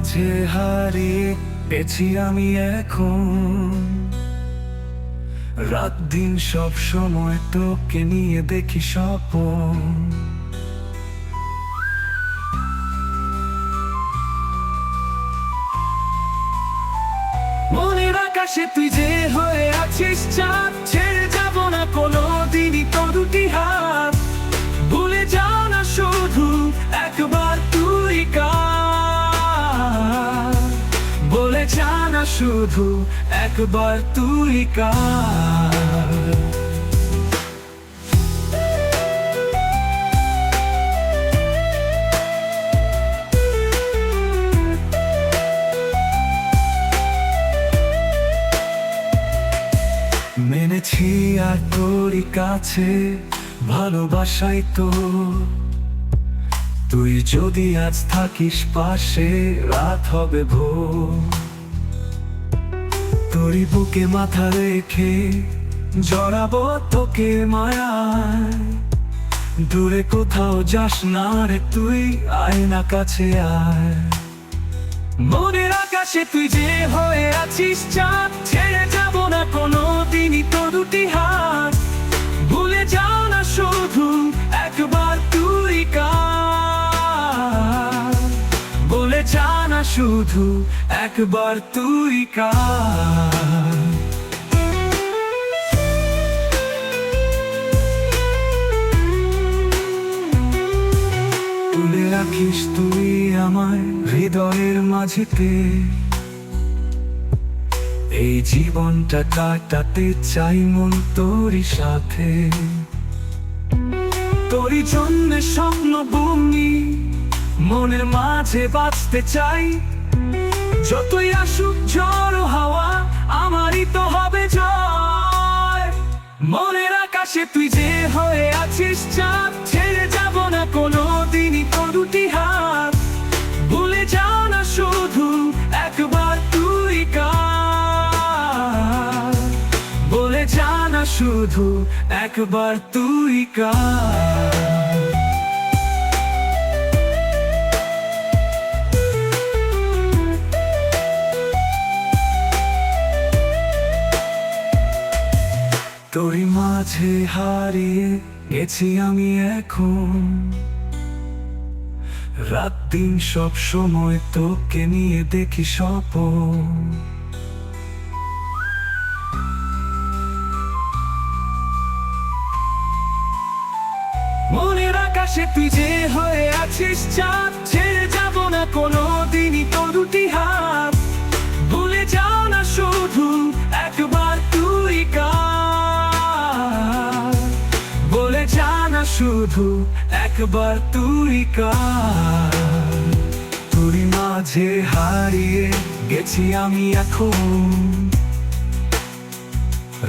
মাঝে হারিয়ে গেছি আমি এখন। রাত দিন সব সময় তোকে নিয়ে দেখি স্বপ্ন। মনের আকাশে তুই যে হয়ে আছিস চাঁদ, ছেড়ে যাব না কোনোদিনই তোর দুটি হাত। ভুলে যাও না শুধু একবার তুই কার, বলে যা না শুধু একবার তুই কার। মেনেছি আর তোরই কাছে ভালোবাসাই তো, তুই যদি আজ থাকিস পাশে রাত হবে ভোর। তোরই বুকে মাথা রেখে জড়াবো তোকে মায়ায়। দূরে কোথাও যাস না রে তুই, আয় না কাছে আয়। মনের আকাশে তুই যে হয়ে আছিস চাঁদ, ছেড়ে যাব না কোনোদিনই তোর দুটি হাত। ভুলে যাও না শুধু একবার তুই কার, বলে যা না শুধু একবার তুই কার। তুলে রাখিস তুই আমায় হৃদয়ের মাঝেতে, এই জীবনটা কাটাতে চাই মন তোরই সাথে। তোরই জন্যে স্বপ্ন বুনি মনের মাঝে বাঁচতে চাই। যতই আসুক ঝড় হাওয়া আমারই তো হবে জয়। মনের আকাশে তুই যে হয়ে আছিস চাঁদ, ছেড়ে যাব না কোনোদিনই তোর দুটি হাত। ভুলে যাও না শুধু একবার তুই কার, বলে যা না শুধু একবার তুই কার। তোরই মাঝে হারিয়ে গেছি আমি এখন। রাত দিন সব সময় তোকে নিয়ে দেখি স্বপ্ন। মনের আকাশে তুই যে হয়ে আছিস চাঁদ, ছেড়ে যাব না কোনোদিনই তোর দুটি হাত। ভুলে যাও না শুধু একবার তুই কার, বলে যা না শুধু একবার তুই কার। তোরই মাঝে হারিয়ে গেছি আমি এখন।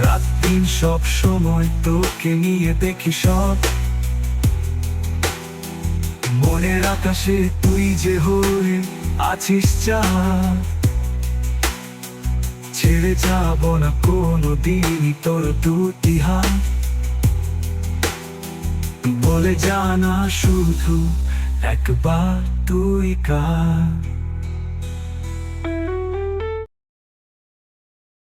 রাত দিন সব সময় তোকে নিয়ে দেখি সব। মনের আকাশে তুই যে হয়ে আছিস চাঁদ, ছেড়ে যাব না কোনোদিনই তোর দুটি হাত। বলে যা না শুধু একবার তুই কার।